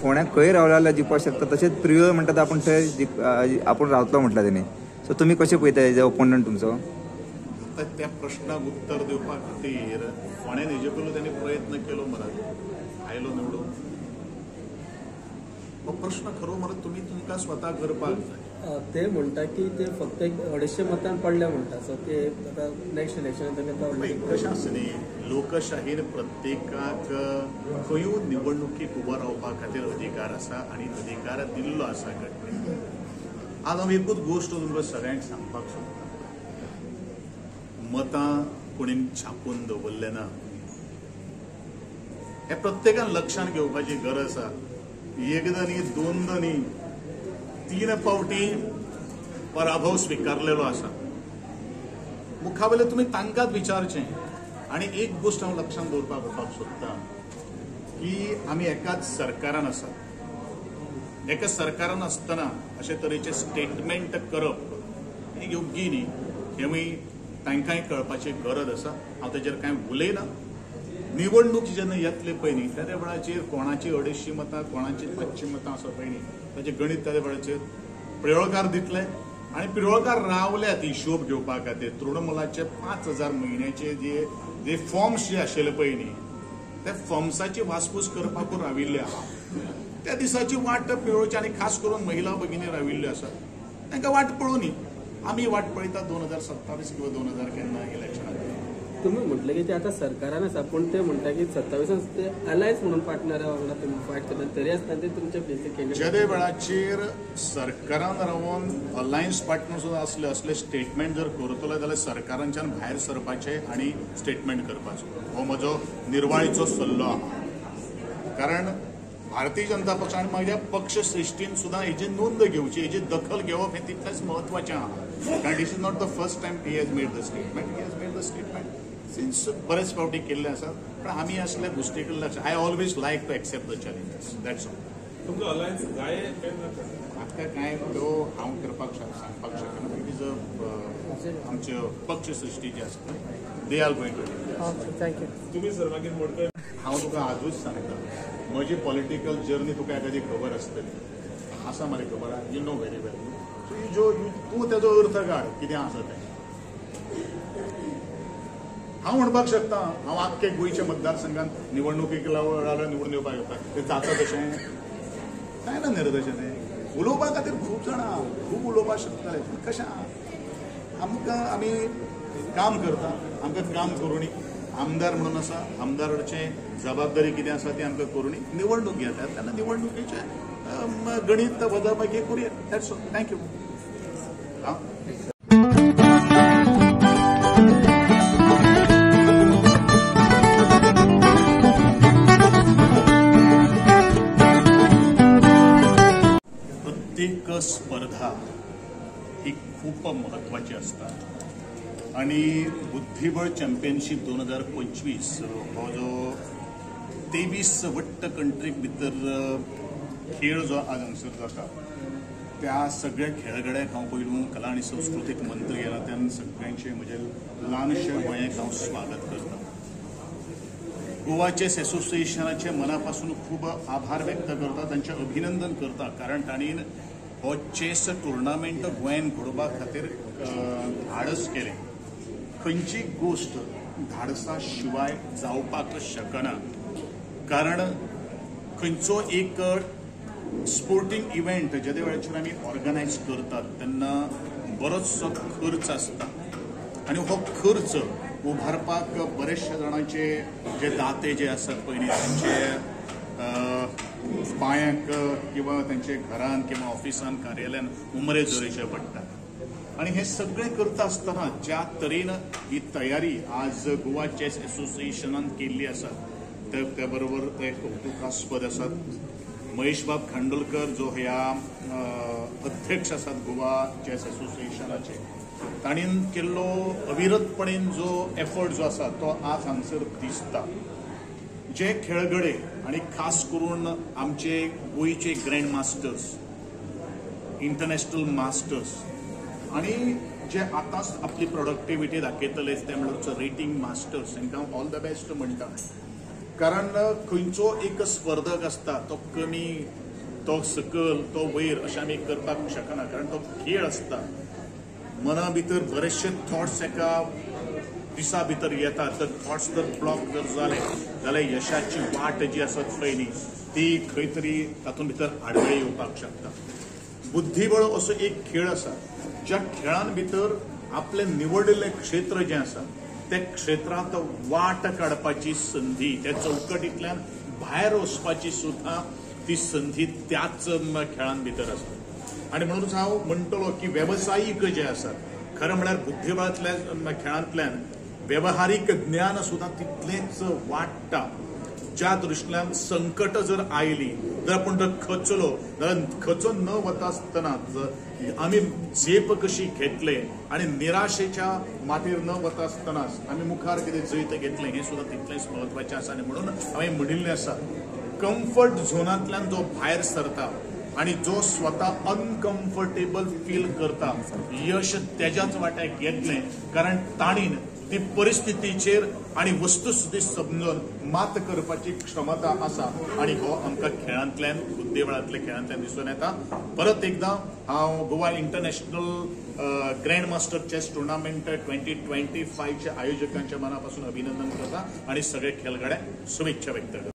फोंड्याक खंय रावला जिखपाक शकता तशेंच प्रियो म्हणटा आपण थंय आपण रावतलो म्हटलं तेणे. सो तुम्ही कशें पळयता हेजो ओपोनंट तुमचो? त्या प्रश्नाक उत्तर दिवपा खातीर फोंड्यान हेजे पयलीं त्यांनी प्रयत्न केलो मरत आयलो निवडून. हो प्रश्न खरो मरत तुम्ही तुमकां स्वता करपाक जाय. ते म्हणटा की ते फक्त 250 मतान पडल्या म्हणटा. सो ते आता नेक्स्ट इलेक्शन कशें आसा न्ही, लोकशाहीन प्रत्येकाक खंयूय निवडणुकीक उबो रावपा खातीर अधिकार आसा आनी अधिकार दिल्लो आसा घटनेन. आज हांव एकूच गोश्ट तुमकां सगळ्यांक सांगपाक सोदतां. मतां कोणीन छापून दवरले ना. हे प्रत्येकान लक्षांत घेवपाची गरज आसा. एकदां न्ही, दोनदां न्ही, 3 फावटी पराभव स्विकारलेलो आसा. मुखावेले तुमी तांकांच विचारचें. आनी एक गोश्ट हांव लक्षांत दवरपाक सोदतां की आमी एकाच सरकारान आसा. एका सरकारान आसतना अशे तरेचे स्टेटमेंट करप हे योग्य न्ही. हेवूय तांकांय कळपाची गरज आसा. हांव तेजेर कांय उलयना. निवडणूक जेन्ना येतले पळय न्ही, त्या वेळाचेर कोणाची 250 मतां, कोणाची 500 मतां आसा पळय न्ही, ताचें गणीत त्या वेळाचेर पिळवळकार दितले. आनी पिळवळकार रावल्यात हिशोब घेवपा खातीर. तृणमुलाचे 5000 म्हयन्याचे जे फॉर्म्स जे आशिल्ले पळय न्ही, त्या फॉर्म्साची वासपूस करपाक राविल्ले आहा. त्या दिसाची वाट पळोवची. आनी खास करून महिला भगिनी राविल्ल्यो आसात, तांकां वाट पळोवं न्ही. आमी वाट पळयता 2027 किंवा 2000 केन्ना इलेक्शनाक. तुम्ही म्हटलं की ते आता सरकारान आसा, पण ते म्हणटा की 27 ते अलायन्स म्हणून पार्टनरा वांगडा तुम्ही फायट करता. तरी आसतना ते तुमच्या बेसिक जे वेळाचेर सरकारान रावन अलायन्स पार्टनर सुद्दां असले स्टेटमेंट जर करतलो जाल्यार सरकारांच्यान भायर सरपाचे आनी स्टेटमेंट करपाचो, हो म्हजो निर्वाळीचो सल्लो आहा. कारण भारतीय जनता पक्ष आनी माझ्या पक्ष सृश्टीन सुद्दां हेजी नोंद घेवची, हेजी दखल घेवप हे तितलेंच म्हत्वाचें आहा. कारण this is not the first time he has made the statement. He has made the statement since बरेच फावटी केल्ले आसात. पण आमी असल्या गोश्टी कडल्यान I always like to accept the challenges. That's all. तुमचो अलायन्स जाय म्हाका कांय तो हांव करपाक सांगपाक शकना. इट इज आमचे पक्ष सृश्टी जी आसा they are going to. Thank you. तुम्ही सर मागीर मोडकर हांव तुका आजूच सांगता, म्हजी पॉलिटिकल जर्नी तुका एखादी खबर आसतली. आसा मरे खबर आहा, यू नो व्हेरी वेल. तूं तेजो अर्थ काड कितें आसा तें. हांव म्हणपाक शकता हांव आख्खे गोंयच्या मतदारसंघात निवडणुकीक लागून निवडून येवपाक येता. तें जाता तशें जायना न्ही रे तशें. तें उलोवपा खातीर खूब जाणां खूब उलोवपाक शकताले. कशें आमकां आमी काम करता, आमकां काम करूनी. आमदार म्हणून आसा, आमदाराचें जबाबदारी कितें आसा ती आमकां करूनी. निवडणूक येतात तेन्ना निवडणुकीचें गणीत वजाबाकी करुया. That's all. थँक्यू. प्रत्येक स्पर्धा ही खूप महत्वाची असता. आणि बुद्धिबळ चॅम्पियनशीप 2025 हो जो 23 वट्ट कंट्रीक भितर खेळ जो आज हांगसर जाता, त्या सगळ्या खेळगड्याक हांव पयलू कला आनी संस्कृतीक मंत्री या नात्यान सगळ्यांचे म्हजे ल्हानशे गोंयाक हांव स्वागत करता. गोवा चेस एसोसिएशनाचे मनापासून खूब आभार व्यक्त करता, तांचें अभिनंदन करता. कारण तांणी हो चेस टुर्नामेंट गोंयान घडोवपा खातीर धाडस केलें. खंयची गोष्ट धाडसा शिवाय जावपाक शकना. कारण खंयचो एक स्पोर्टिंग इव्हेंट जे वेळाचेर आमी ऑर्गनायज करतात तेन्ना बरोचसो खर्च आसता. आनी हो खर्च उभारपाक बरेचशे जाणांचे जे दाते जे आसात पळय न्ही, तांचे पांयांक किंवा तांचे घरान किंवा ऑफिसान कार्यालयान उमरे धरचे पडटा. आणि हे सगळे करता आसतना ज्या तरेन ही तयारी आज गोवा चेस एसोसिएशनान केल्ली आसा त्या बरोबर ते कौतुकास्पद आसात. महेशबाब खांडोलकर जो ह्या अध्यक्ष आसात गोवा चेस एसोसिएशनाचे, ताणीन केल्लो अविरतपणेन जो एफर्ट जो आसा तो आज हांगसर दिसता. जे खेळगडे आणि खास करून आमचे गोंयचे ग्रँड मास्टर्स, इंटरनॅशनल मास्टर्स आणि जे आतांच आपली प्रोडक्टिविटी दाखयतले ते म्हणल्यार रेटिंग मास्टर्स, तांकां ऑल द बेस्ट म्हणटा. कारण खंयचो एक स्पर्धक असता तो कमी तो सकल तो वयर अशें आमी करपाक शकना कारण तो खेळ असता मना भितर बरेचशे थॉट्स एका दिसा भितर येतात तर थॉट्स जर ब्लॉक जर जाले जाल्यार यशाची वाट जी आसा पळय न्ही ती खंय तरी तातूंत भितर आडवे येवपाक शकता बुद्धीबळ असो एक खेळ आसा ज्या खेळान भितर आपले निवडिल्लें क्षेत्र जें आसा त्या क्षेत्रांत वाट काडपाची संधी त्या चौकटींतल्यान भायर वचपाची सुद्दां ती संधी त्याच खेळां भितर आसा आणि म्हणूनच हांव म्हणटलो की वेवसायीक जे आसात खरं म्हळ्यार बुद्धीबळांतल्या खेळांतल्यान वेवहारीक ज्ञान सुद्दां तितलेंच वाडटा ज्या दृश्टीन संकट जर आयली जर आपूण जर खचलो जाल्यार खचून न वता आसतना आमी झेप कशी घेतले आणि निराशेच्या माथेर न वता आसतनाच आमी मुखार कितें जैत घेतलें हें सुद्दां तितलेंच म्हत्वाचें आसा आनी म्हणून हांवें म्हणिल्लें आसा कम्फर्ट झोनांतल्यान जो भायर सरता आणि जो स्वता अनकम्फर्टेबल फील करता यश त्याच्याच वाट्याक येतलें कारण ताणीन ती परिस्थितीचेर आणि वस्तुस्थिती समजून मात करपाची क्षमता आसा आणि हो आमकां खेळांतल्यान बुद्धीबळांतल्या खेळांतल्यान दिसून येता परत एकदां हांव Goa international grand master chess tournament 2025 च्या आयोजकांच्या मना पासून अभिनंदन करता आणि सगळे खेळगड्यांक शुभेच्छा व्यक्त करता